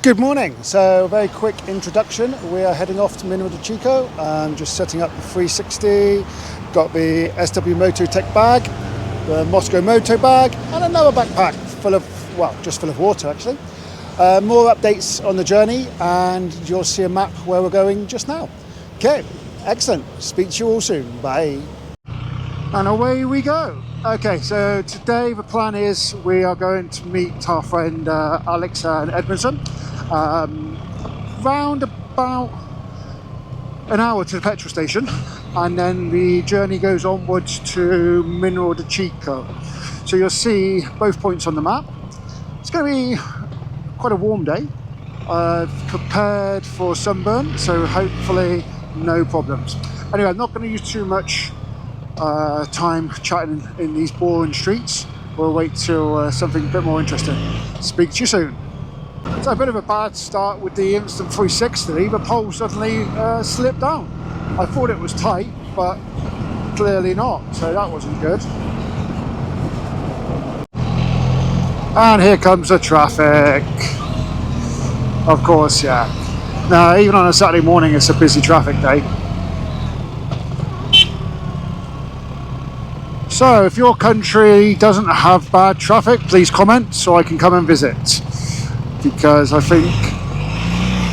Good morning. So, a very quick introduction. We are heading off to Mineral Del Chico. I'm just setting up the 360, got the SW Moto Tech bag, the Moscow Moto bag, and another backpack full of, well, just full of water actually. More updates on the journey, and you'll see a map where we're going just now. Okay, excellent. Speak to you all soon. Bye. And away we go. Okay, so today the plan is we are going to meet our friend Alex and Edmondson. Round about an hour to the petrol station, and then the journey goes onwards to Mineral Del Chico. So you'll see both points on the map. It's going to be quite a warm day. I've prepared for sunburn, so hopefully no problems. Anyway, I'm not going to use too much time chatting in these boring streets. We'll wait till something a bit more interesting. Speak to you soon. So a bit of a bad start with the instant 360. The pole suddenly slipped down. I thought it was tight, but clearly not, so that wasn't good. And here comes the traffic. Of course, yeah. Now, even on a Saturday morning, it's a busy traffic day. So, if your country doesn't have bad traffic, please comment so I can come and visit. Because I think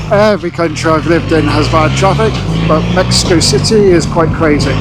every country I've lived in has bad traffic, but Mexico City is quite crazy.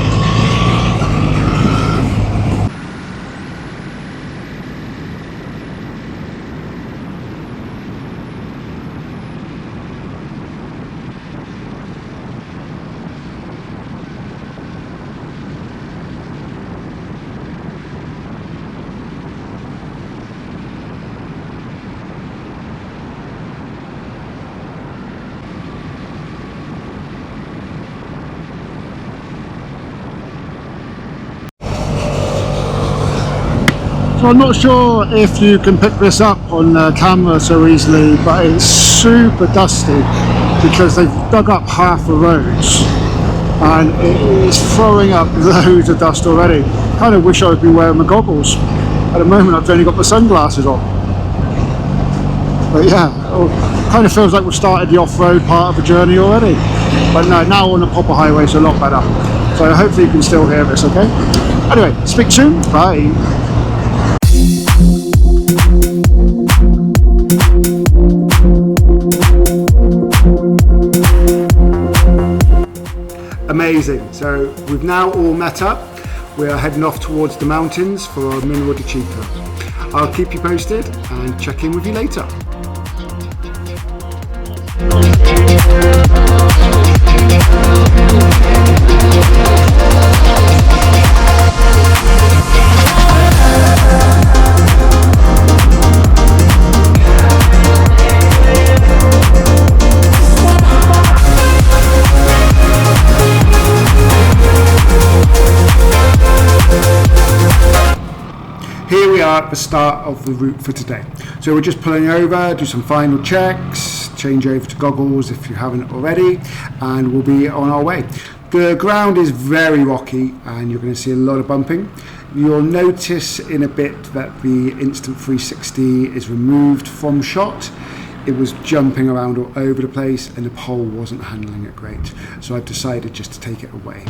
So I'm not sure if you can pick this up on camera so easily, but it's super dusty because they've dug up half the roads and it is throwing up loads of dust already. Kind of wish I would be wearing my goggles. At the moment I've only got my sunglasses on. But yeah, it kind of feels like we've started the off-road part of the journey already. But no, now on the proper highway it's a lot better. So hopefully you can still hear this, okay? Anyway, speak soon, bye. Amazing. So we've now all met up. We are heading off towards the mountains for Mineral Del Chico. I'll keep you posted and check in with you later. Here we are at the start of the route for today. So we're just pulling over, do some final checks, change over to goggles if you haven't already, and we'll be on our way. The ground is very rocky and you're going to see a lot of bumping. You'll notice in a bit that the Instant 360 is removed from shot. It was jumping around all over the place and the pole wasn't handling it great. So I've decided just to take it away.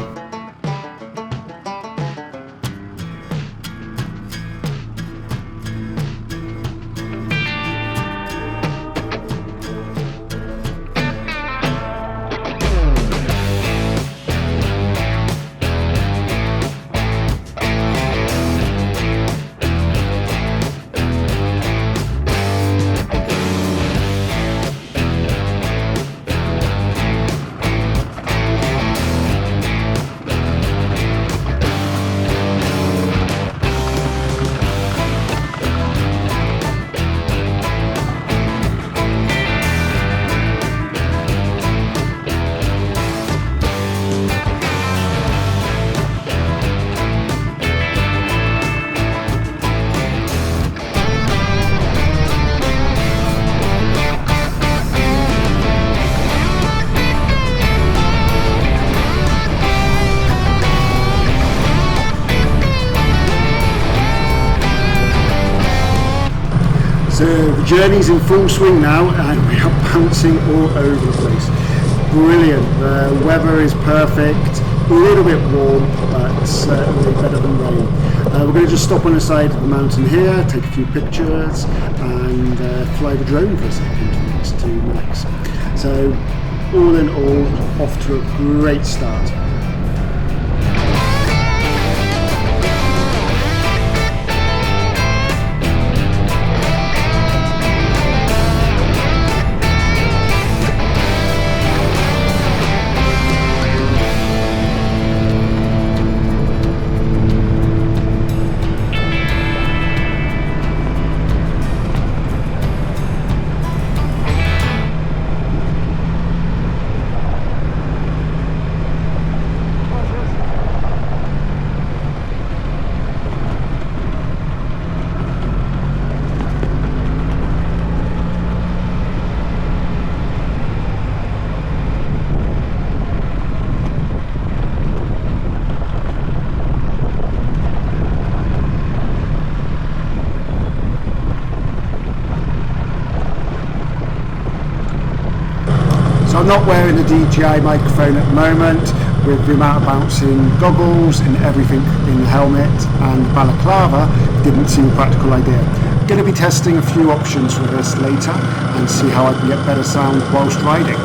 So the journey's in full swing now and we are bouncing all over the place. Brilliant, the weather is perfect, a little bit warm but certainly better than rain. We're going to just stop on the side of the mountain here, take a few pictures and fly the drone for a second for the next 2 minutes. So all in all, off to a great start. So I'm not wearing the DJI microphone at the moment. With the amount of bouncing goggles and everything in the helmet and balaclava, didn't seem a practical idea. I'm going to be testing a few options for this later and see how I can get better sound whilst riding.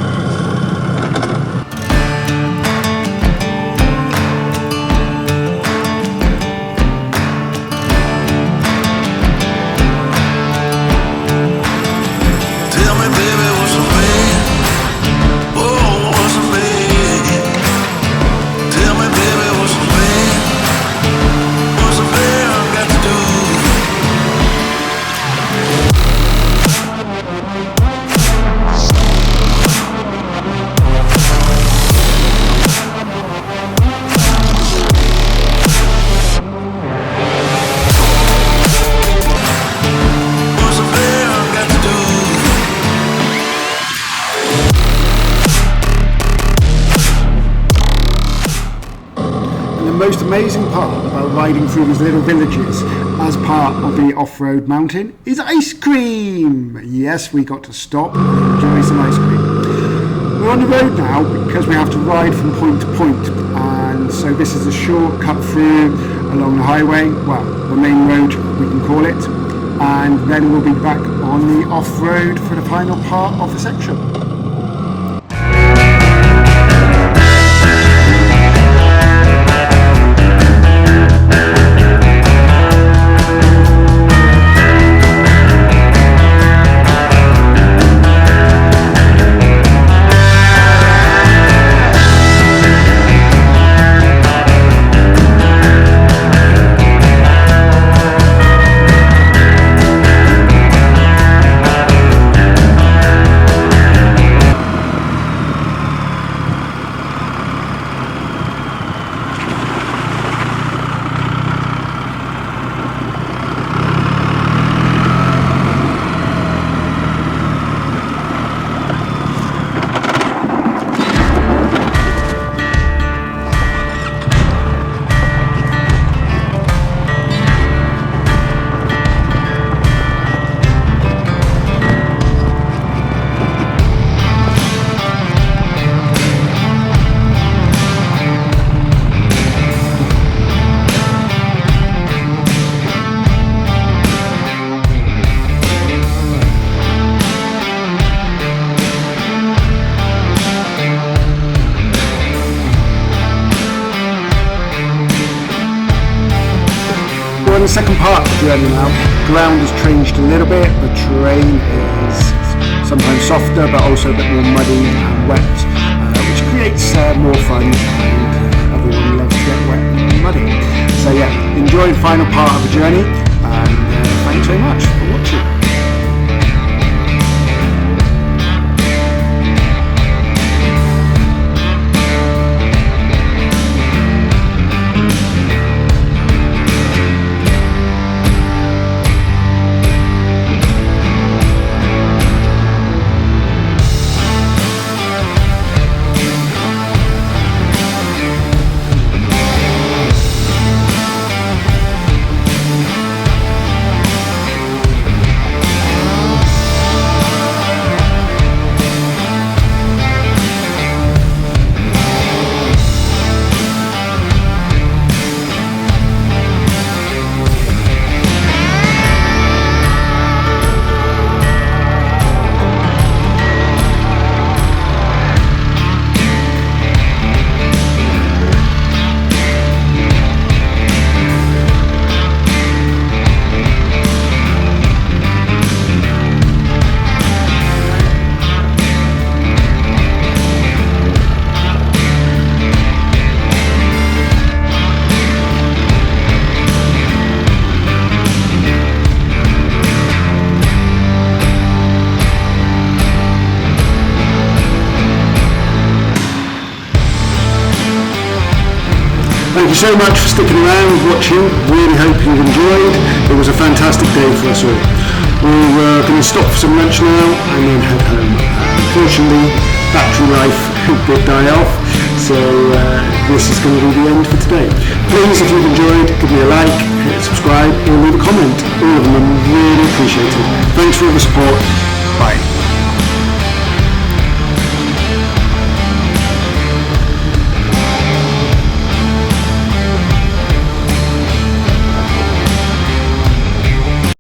The most amazing part about riding through these little villages as part of the off-road mountain is ice cream. Yes, we got to stop and enjoy some ice cream. We're on the road now because we have to ride from point to point, and so this is a short cut through along the highway, well, the main road we can call it, and then we'll be back on the off-road for the final part of the section. On the second part of the journey now, ground has changed a little bit, the terrain is sometimes softer but also a bit more muddy and wet, which creates more fun, and everyone loves to get wet and muddy. So yeah, enjoy the final part of the journey, and thanks very much for watching. you so much for sticking around, watching. Really hope you've enjoyed. It was a fantastic day for us all. We're going to stop for some lunch now and then head home. Unfortunately, battery life did die off, so this is going to be the end for today. Please, if you've enjoyed, give me a like, hit subscribe, or leave a comment. All of them are really appreciated. Thanks for all the support. Bye.